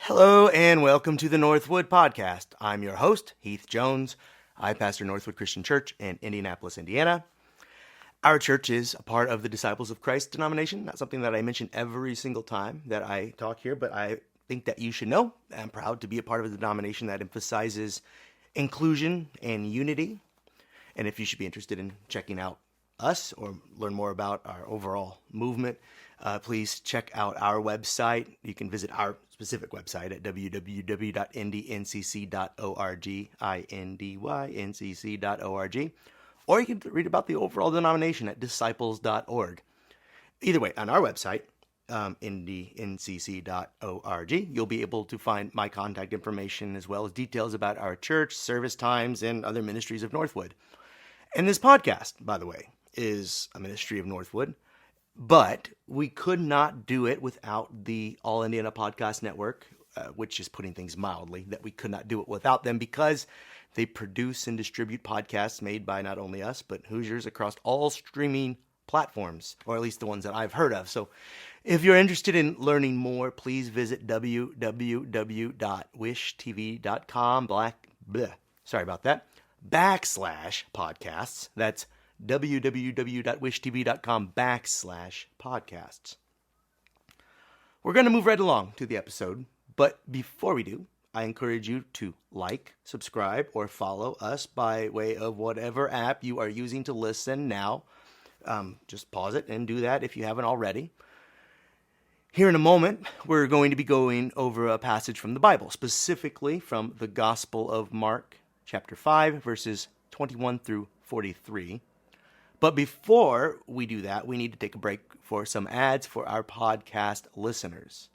Hello and welcome to the Northwood Podcast. I'm your host, Heath Jones. I pastor Northwood Christian Church in Indianapolis, Indiana. Our church is a part of the Disciples of Christ denomination. Not something that I mention every single time that I talk here, but I think that you should know. I'm proud to be a part of a denomination that emphasizes inclusion and unity. And if you should be interested in checking out us or learn more about our overall movement, please check out our website. You can visit our specific website at www.indyncc.org, INDYNCC.org, or you can read about the overall denomination at disciples.org. Either way, on our website, indyncc.org, you'll be able to find my contact information as well as details about our church, service times, and other ministries of Northwood. And this podcast, by the way, is a ministry of Northwood, but we could not do it without the All Indiana Podcast Network, which is putting things mildly, that we could not do it without them because they produce and distribute podcasts made by not only us, but Hoosiers across all streaming platforms, or at least the ones that I've heard of. So if you're interested in learning more, please visit www.wishtv.com/podcasts. That's www.wishtv.com/podcasts. We're going to move right along to the episode, but before we do, I encourage you to like, subscribe, or follow us by way of whatever app you are using to listen now. Just pause it and do that if you haven't already. Here in a moment, we're going to be going over a passage from the Bible, specifically from the Gospel of Mark, chapter 5, verses 21 through 43. But before we do that, we need to take a break for some ads for our podcast listeners.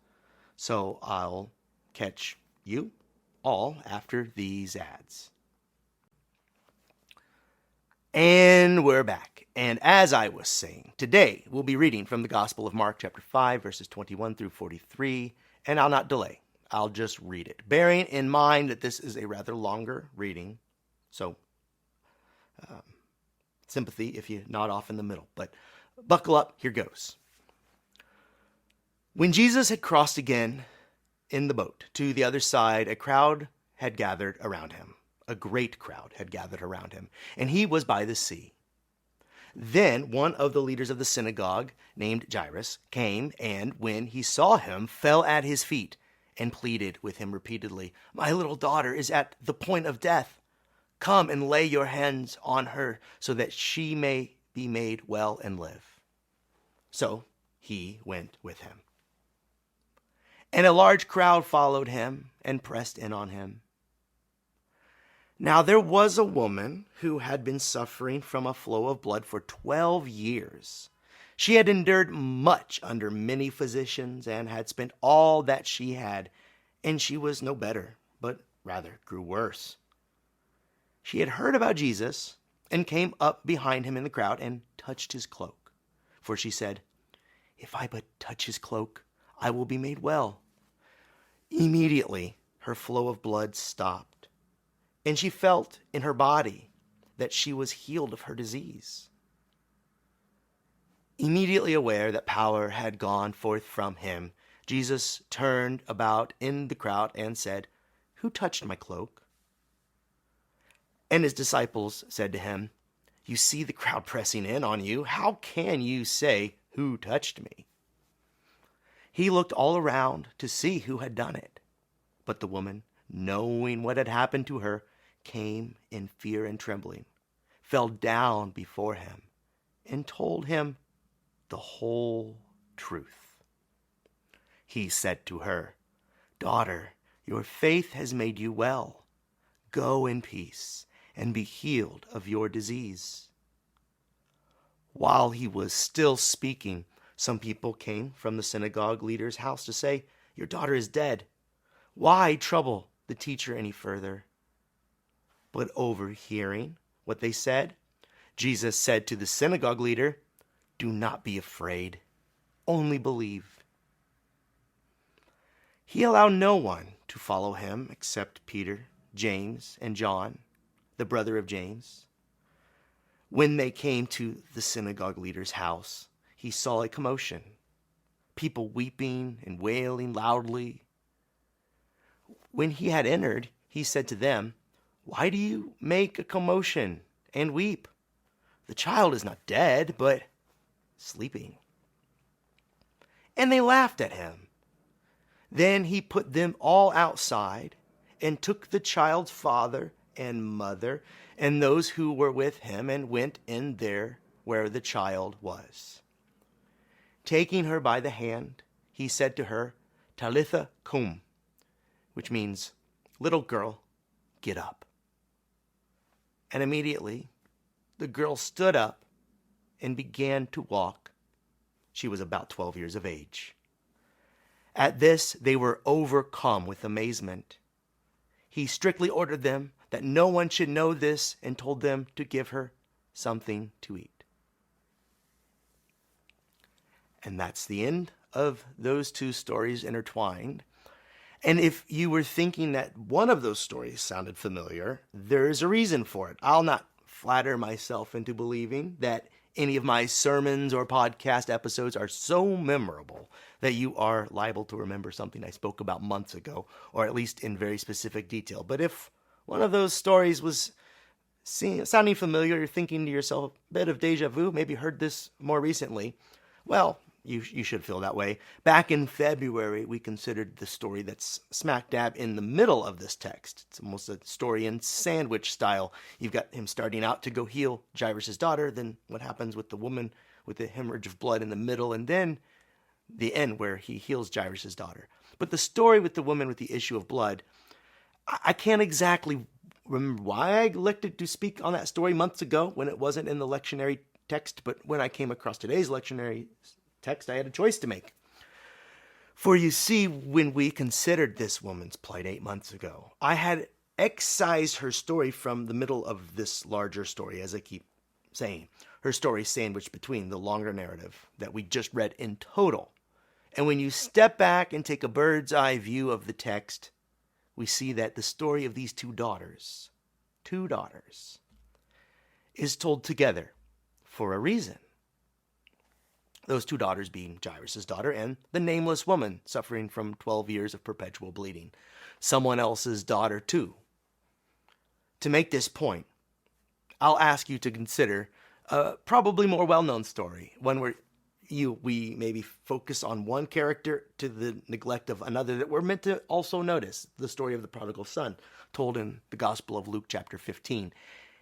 So I'll catch you all after these ads. And we're back. And as I was saying, today we'll be reading from the Gospel of Mark, chapter 5, verses 21 through 43. And I'll not delay. I'll just read it, bearing in mind that this is a rather longer reading. So sympathy if you nod off in the middle, but buckle up, here goes. When Jesus had crossed again in the boat to the other side, a crowd had gathered around him. A great crowd had gathered around him, and he was by the sea. Then one of the leaders of the synagogue, named Jairus, came, and when he saw him, fell at his feet and pleaded with him repeatedly, "My little daughter is at the point of death. Come and lay your hands on her so that she may be made well and live." So he went with him. And a large crowd followed him and pressed in on him. Now there was a woman who had been suffering from a flow of blood for 12 years. She had endured much under many physicians and had spent all that she had, and she was no better, but rather grew worse. She had heard about Jesus and came up behind him in the crowd and touched his cloak. For she said, "If I but touch his cloak, I will be made well." Immediately, her flow of blood stopped, and she felt in her body that she was healed of her disease. Immediately aware that power had gone forth from him, Jesus turned about in the crowd and said, "Who touched my cloak?" And his disciples said to him, "You see the crowd pressing in on you. How can you say, 'Who touched me?'" He looked all around to see who had done it. But the woman, knowing what had happened to her, came in fear and trembling, fell down before him, and told him the whole truth. He said to her, "Daughter, your faith has made you well. Go in peace and be healed of your disease." While he was still speaking, some people came from the synagogue leader's house to say, "Your daughter is dead. Why trouble the teacher any further?" But overhearing what they said, Jesus said to the synagogue leader, "Do not be afraid, only believe." He allowed no one to follow him except Peter, James, and John, the brother of James. When they came to the synagogue leader's house, he saw a commotion, people weeping and wailing loudly. When he had entered, he said to them, "Why do you make a commotion and weep? The child is not dead, but sleeping." And they laughed at him. Then he put them all outside and took the child's father and mother and those who were with him and went in there where the child was. Taking her by the hand, he said to her, "Talitha cum," which means, "Little girl, get up." And immediately the girl stood up and began to walk. She was about 12 years of age. At this, they were overcome with amazement. He strictly ordered them that no one should know this and told them to give her something to eat. And that's the end of those two stories intertwined. And if you were thinking that one of those stories sounded familiar, there is a reason for it. I'll not flatter myself into believing that any of my sermons or podcast episodes are so memorable that you are liable to remember something I spoke about months ago, or at least in very specific detail. But if one of those stories was sounding familiar, you're thinking to yourself, a bit of deja vu, maybe heard this more recently, well, you should feel that way. Back in February, we considered the story that's smack dab in the middle of this text. It's almost a story in sandwich style. You've got him starting out to go heal Jairus' daughter, then what happens with the woman with the hemorrhage of blood in the middle, and then the end where he heals Jairus' daughter. But the story with the woman with the issue of blood, I can't exactly remember why I elected to speak on that story months ago when it wasn't in the lectionary text, but when I came across today's lectionary text, I had a choice to make. For you see, when we considered this woman's plight 8 months ago, I had excised her story from the middle of this larger story, as I keep saying. Her story sandwiched between the longer narrative that we just read in total. And when you step back and take a bird's eye view of the text, we see that the story of these two daughters, is told together for a reason. Those two daughters being Jairus' daughter and the nameless woman suffering from 12 years of perpetual bleeding. Someone else's daughter too. To make this point, I'll ask you to consider a probably more well-known story, one where we maybe focus on one character to the neglect of another that we're meant to also notice, the story of the prodigal son, told in the Gospel of Luke chapter 15.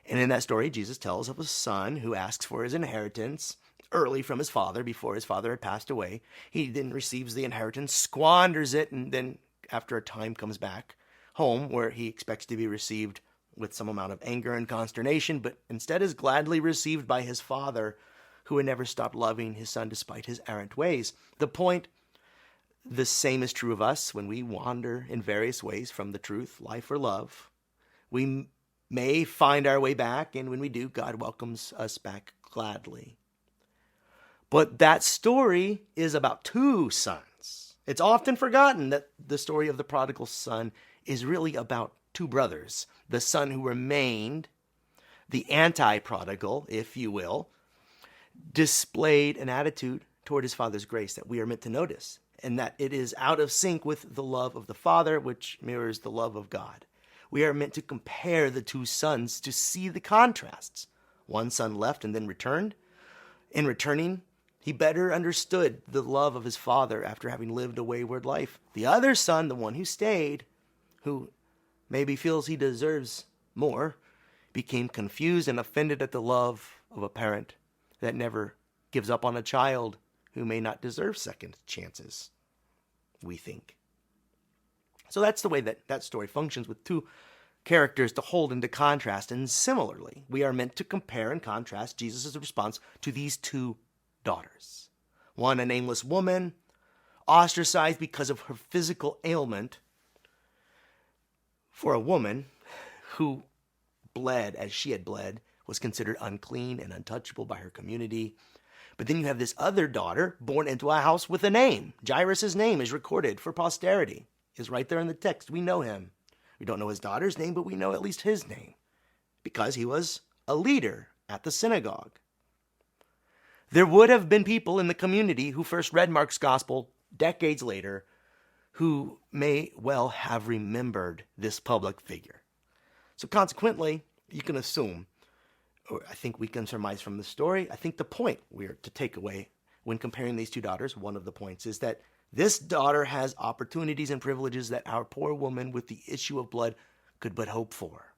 And in that story, Jesus tells of a son who asks for his inheritance early from his father, before his father had passed away. He then receives the inheritance, squanders it, and then after a time comes back home where he expects to be received with some amount of anger and consternation, but instead is gladly received by his father, who had never stopped loving his son despite his errant ways. The point, the same is true of us when we wander in various ways from the truth, life, or love. We may find our way back, and when we do, God welcomes us back gladly. But that story is about two sons. It's often forgotten that the story of the prodigal son is really about two brothers. The son who remained, the anti-prodigal, if you will, displayed an attitude toward his father's grace that we are meant to notice, and that it is out of sync with the love of the Father, which mirrors the love of God. We are meant to compare the two sons to see the contrasts. One son left and then returned. In returning, he better understood the love of his father after having lived a wayward life. The other son, the one who stayed, who maybe feels he deserves more, became confused and offended at the love of a parent that never gives up on a child who may not deserve second chances, we think. So that's the way that story functions, with two characters to hold into contrast. And similarly, we are meant to compare and contrast Jesus' response to these two daughters. One, a nameless woman, ostracized because of her physical ailment. For a woman who bled as she had bled, was considered unclean and untouchable by her community. But then you have this other daughter born into a house with a name. Jairus' name is recorded for posterity. Is right there in the text. We know him. We don't know his daughter's name, but we know at least his name, because he was a leader at the synagogue. There would have been people in the community who first read Mark's gospel decades later who may well have remembered this public figure. So consequently, you can assume, or I think we can surmise from the story, I think the point we're to take away when comparing these two daughters, one of the points is that this daughter has opportunities and privileges that our poor woman with the issue of blood could but hope for.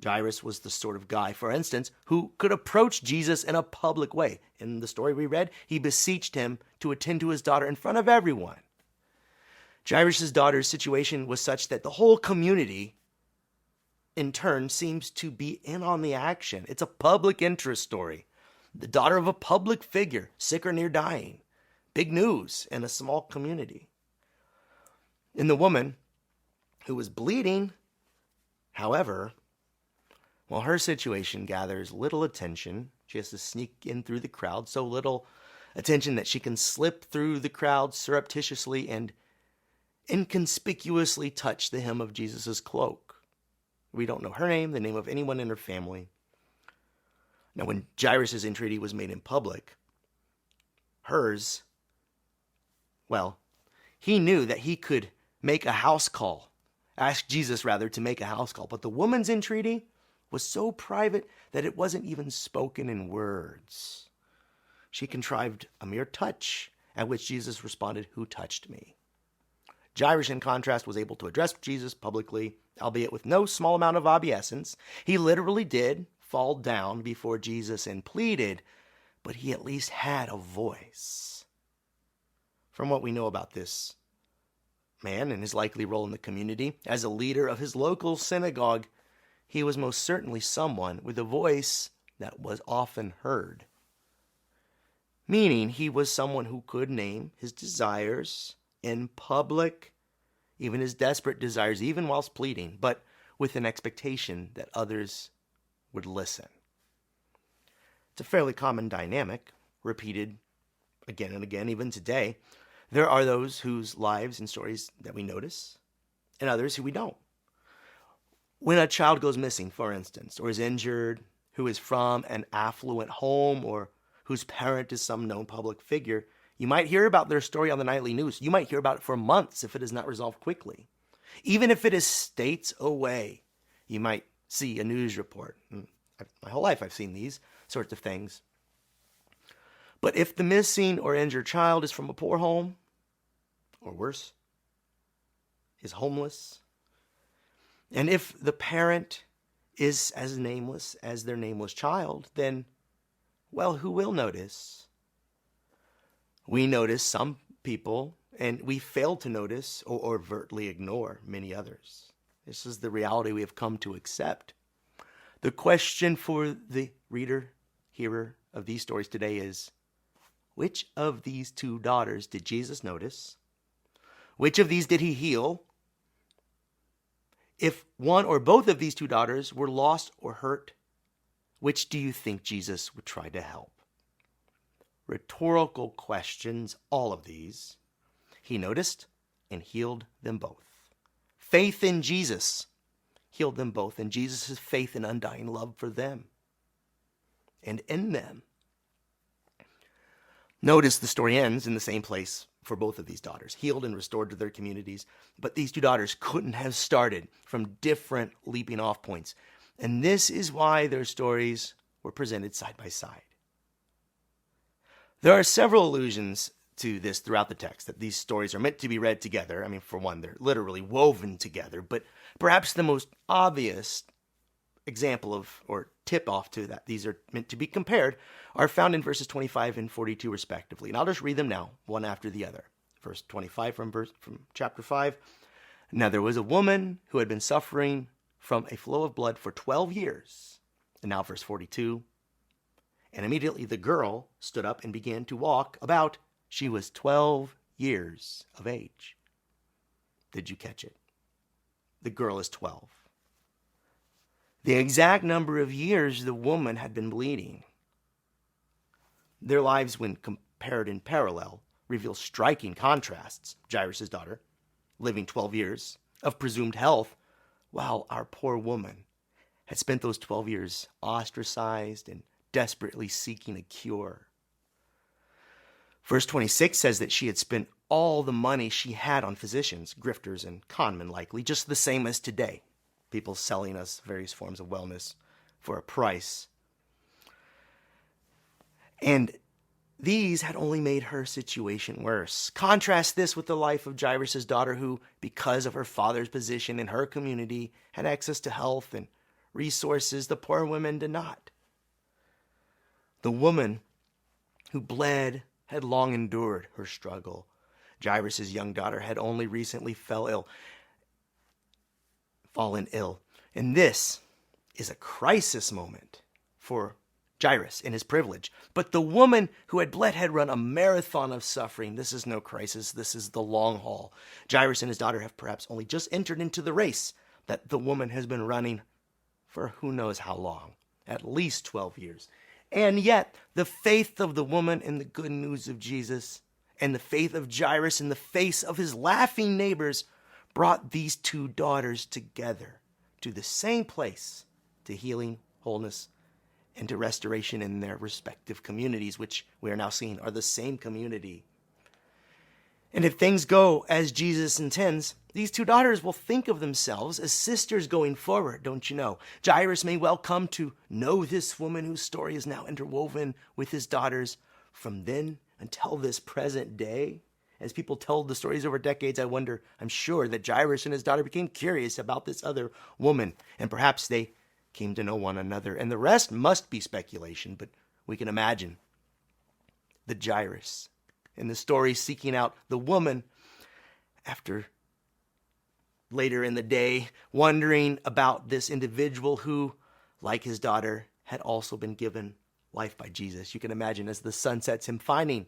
Jairus was the sort of guy, for instance, who could approach Jesus in a public way. In the story we read, he beseeched him to attend to his daughter in front of everyone. Jairus' daughter's situation was such that the whole community, in turn, seems to be in on the action. It's a public interest story. The daughter of a public figure, sick or near dying. Big news in a small community. In the woman who was bleeding, however, while her situation gathers little attention, she has to sneak in through the crowd, so little attention that she can slip through the crowd surreptitiously and inconspicuously touch the hem of Jesus' cloak. We don't know her name, the name of anyone in her family. Now, when Jairus' entreaty was made in public, hers, well, he knew that he could make a house call, ask Jesus rather to make a house call. But the woman's entreaty was so private that it wasn't even spoken in words. She contrived a mere touch, at which Jesus responded, "Who touched me?" Jairus, in contrast, was able to address Jesus publicly, albeit with no small amount of obeisance. He literally did fall down before Jesus and pleaded, but he at least had a voice. From what we know about this man and his likely role in the community, as a leader of his local synagogue, he was most certainly someone with a voice that was often heard. Meaning he was someone who could name his desires in public, even his desperate desires, even whilst pleading, but with an expectation that others would listen. It's a fairly common dynamic, repeated again and again, even today. There are those whose lives and stories that we notice, and others who we don't. When a child goes missing, for instance, or is injured, who is from an affluent home or whose parent is some known public figure, you might hear about their story on the nightly news. You might hear about it for months if it is not resolved quickly. Even if it is states away, you might see a news report. My whole life I've seen these sorts of things. But if the missing or injured child is from a poor home, or worse, is homeless, and if the parent is as nameless as their nameless child, then, well, who will notice? We notice some people, and we fail to notice or overtly ignore many others. This is the reality we have come to accept. The question for the reader, hearer of these stories today is, which of these two daughters did Jesus notice? Which of these did he heal? If one or both of these two daughters were lost or hurt, which do you think Jesus would try to help? Rhetorical questions, all of these. He noticed and healed them both. Faith in Jesus healed them both, and Jesus' faith and undying love for them and in them. Notice the story ends in the same place for both of these daughters, healed and restored to their communities. But these two daughters couldn't have started from different leaping off points. And this is why their stories were presented side by side. There are several allusions to this throughout the text, that these stories are meant to be read together. I mean, for one, they're literally woven together. But perhaps the most obvious example of, or tip off to that these are meant to be compared, are found in verses 25 and 42 respectively. And I'll just read them now, one after the other. Verse 25 from chapter 5. Now there was a woman who had been suffering from a flow of blood for 12 years. And now verse 42. And immediately the girl stood up and began to walk about. She was 12 years of age. Did you catch it? The girl is 12. The exact number of years the woman had been bleeding. Their lives, when compared in parallel, reveal striking contrasts. Jairus' daughter, living 12 years of presumed health, while our poor woman had spent those 12 years ostracized and desperately seeking a cure. Verse 26 says that she had spent all the money she had on physicians, grifters, and conmen likely, just the same as today. People selling us various forms of wellness for a price. And these had only made her situation worse. Contrast this with the life of Jairus' daughter, who, because of her father's position in her community, had access to health and resources the poor women did not. The woman who bled had long endured her struggle. Jairus' young daughter had only recently fallen ill. And this is a crisis moment for Jairus in his privilege. But the woman who had bled had run a marathon of suffering. This is no crisis. This is the long haul. Jairus and his daughter have perhaps only just entered into the race that the woman has been running for who knows how long, at least 12 years. And yet, the faith of the woman in the good news of Jesus and the faith of Jairus in the face of his laughing neighbors brought these two daughters together to the same place, to healing, wholeness, and to restoration in their respective communities, which we are now seeing are the same community. And if things go as Jesus intends, these two daughters will think of themselves as sisters going forward, don't you know? Jairus may well come to know this woman whose story is now interwoven with his daughters from then until this present day. As people told the stories over decades, I'm sure that Jairus and his daughter became curious about this other woman, and perhaps they came to know one another, and the rest must be speculation, but we can imagine the Jairus in the story seeking out the woman after later in the day wondering about this individual who, like his daughter, had also been given life by Jesus. You can imagine as the sun sets him finding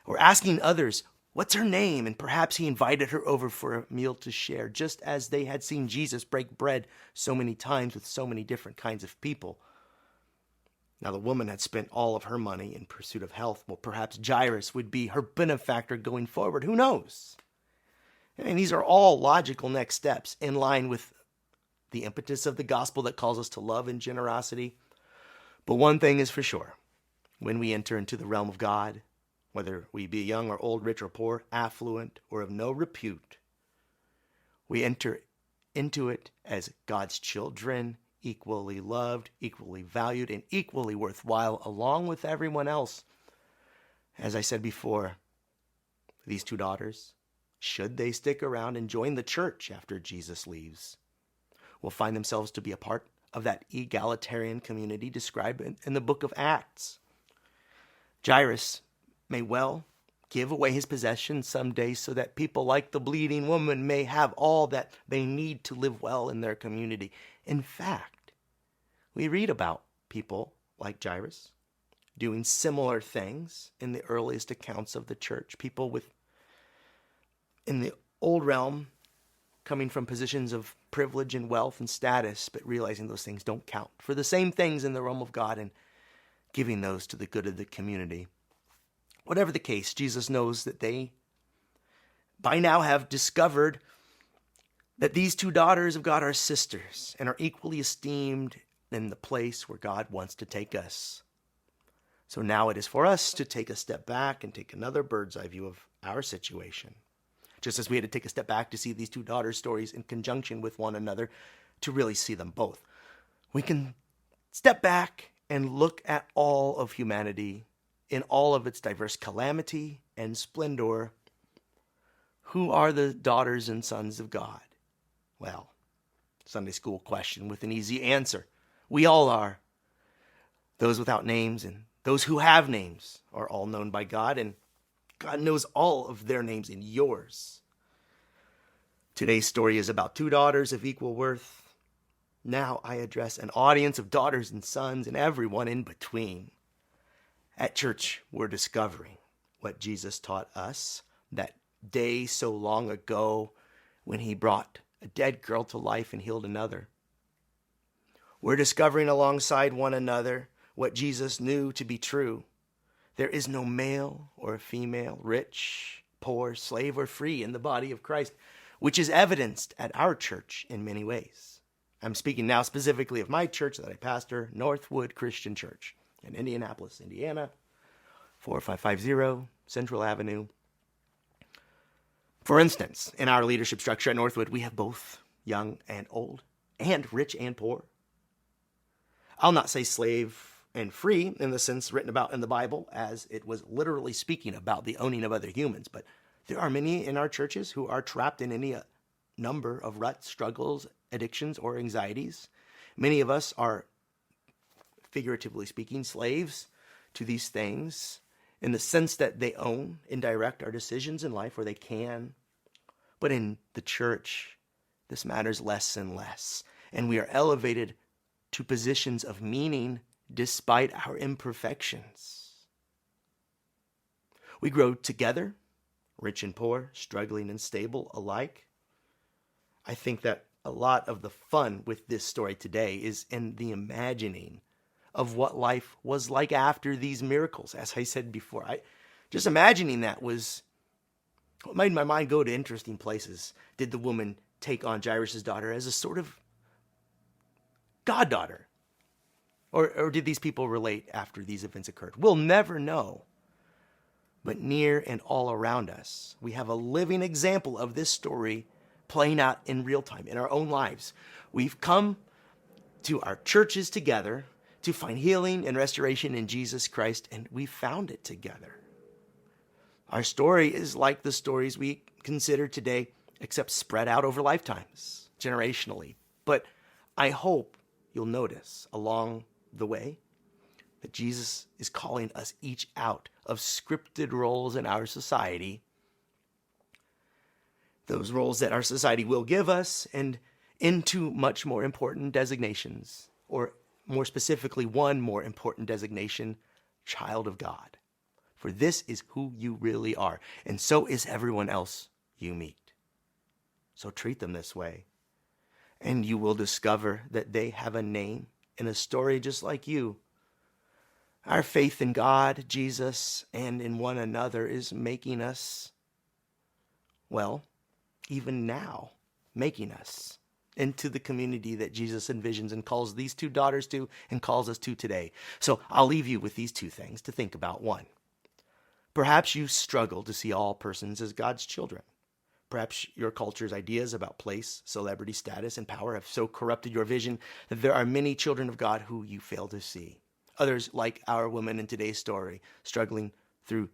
or asking others, what's her name? And perhaps he invited her over for a meal to share, just as they had seen Jesus break bread so many times with so many different kinds of people. Now, the woman had spent all of her money in pursuit of health. Well, perhaps Jairus would be her benefactor going forward. Who knows? And these are all logical next steps in line with the impetus of the gospel that calls us to love and generosity. But one thing is for sure. When we enter into the realm of God, whether we be young or old, rich or poor, affluent or of no repute, we enter into it as God's children, equally loved, equally valued, and equally worthwhile, along with everyone else. As I said before, these two daughters, should they stick around and join the church after Jesus leaves, will find themselves to be a part of that egalitarian community described in the book of Acts. Jairus may well give away his possessions someday so that people like the bleeding woman may have all that they need to live well in their community. In fact, we read about people like Jairus doing similar things in the earliest accounts of the church. People in the old realm coming from positions of privilege and wealth and status, but realizing those things don't count for the same things in the realm of God and giving those to the good of the community. Whatever the case, Jesus knows that they by now have discovered that these two daughters of God are sisters and are equally esteemed in the place where God wants to take us. So now it is for us to take a step back and take another bird's eye view of our situation. Just as we had to take a step back to see these two daughters' stories in conjunction with one another, to really see them both. We can step back and look at all of humanity in all of its diverse calamity and splendor. Who are the daughters and sons of God? Well, Sunday school question with an easy answer. We all are. Those without names and those who have names are all known by God, and God knows all of their names and yours. Today's story is about two daughters of equal worth. Now I address an audience of daughters and sons and everyone in between. At church, we're discovering what Jesus taught us that day so long ago when he brought a dead girl to life and healed another. We're discovering alongside one another what Jesus knew to be true. There is no male or female, rich, poor, slave, or free in the body of Christ, which is evidenced at our church in many ways. I'm speaking now specifically of my church that I pastor, Northwood Christian Church in Indianapolis, Indiana, 4550 Central Avenue. For instance, in our leadership structure at Northwood, we have both young and old, and rich and poor. I'll not say slave and free in the sense written about in the Bible, as it was literally speaking about the owning of other humans, but there are many in our churches who are trapped in any number of ruts, struggles, addictions, or anxieties. Many of us are, figuratively speaking, slaves to these things in the sense that they own and direct our decisions in life, or they can. But in the church, this matters less and less, and we are elevated to positions of meaning despite our imperfections. We grow together, rich and poor, struggling and stable alike. I think that a lot of the fun with this story today is in the imagining of what life was like after these miracles. As I said before, just imagining that was what made my mind go to interesting places. Did the woman take on Jairus' daughter as a sort of goddaughter? Or did these people relate after these events occurred? We'll never know. But near and all around us, we have a living example of this story playing out in real time in our own lives. We've come to our churches together to find healing and restoration in Jesus Christ, and we found it together. Our story is like the stories we consider today, except spread out over lifetimes, generationally. But I hope you'll notice along the way that Jesus is calling us each out of scripted roles in our society, those roles that our society will give us, and into much more important designations, or more specifically, one more important designation, child of God. For this is who you really are, and so is everyone else you meet. So treat them this way, and you will discover that they have a name and a story just like you. Our faith in God, Jesus, and in one another is making us, well, even now, making us into the community that Jesus envisions and calls these two daughters to and calls us to today. So I'll leave you with these two things to think about. One, perhaps you struggle to see all persons as God's children. Perhaps your culture's ideas about place, celebrity status, and power have so corrupted your vision that there are many children of God who you fail to see. Others, like our woman in today's story, struggling through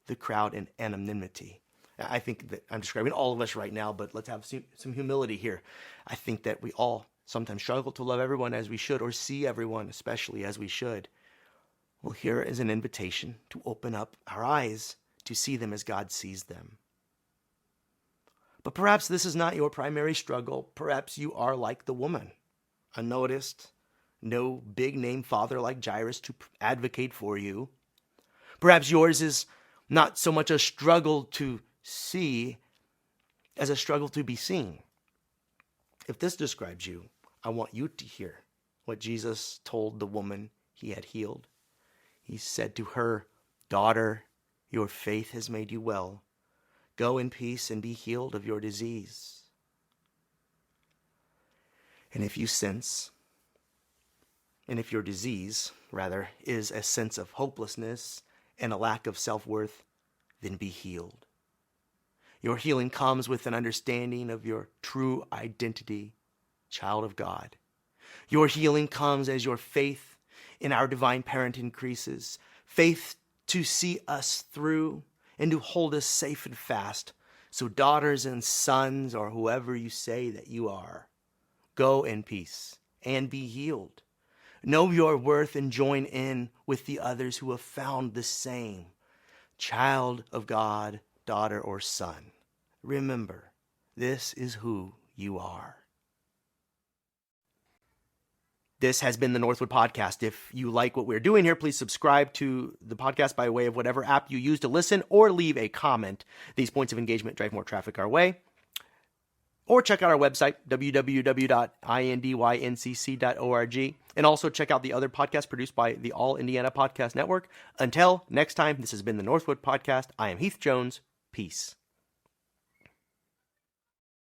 the crowd and anonymity. I think that I'm describing all of us right now, but let's have some humility here. I think that we all sometimes struggle to love everyone as we should, or see everyone especially as we should. Well, here is an invitation to open up our eyes to see them as God sees them. But perhaps this is not your primary struggle. Perhaps you are like the woman, unnoticed, no big-name father like Jairus to advocate for you. Perhaps yours is not so much a struggle to see as a struggle to be seen. If this describes you, I want you to hear what Jesus told the woman he had healed. He said to her, "Daughter, your faith has made you well. Go in peace and be healed of your disease." And if you sense, and if your disease, rather, is a sense of hopelessness and a lack of self-worth, then be healed. Your healing comes with an understanding of your true identity, child of God. Your healing comes as your faith in our divine parent increases, faith to see us through and to hold us safe and fast. So daughters and sons, or whoever you say that you are, go in peace and be healed. Know your worth and join in with the others who have found the same. Child of God, daughter or son, remember, this is who you are. This has been the Northwood Podcast. If you like what we're doing here, please subscribe to the podcast by way of whatever app you use to listen, or leave a comment. These points of engagement drive more traffic our way. Or check out our website, www.indyncc.org. And also check out the other podcasts produced by the All Indiana Podcast Network. Until next time, this has been the Northwood Podcast. I am Heath Jones. Peace.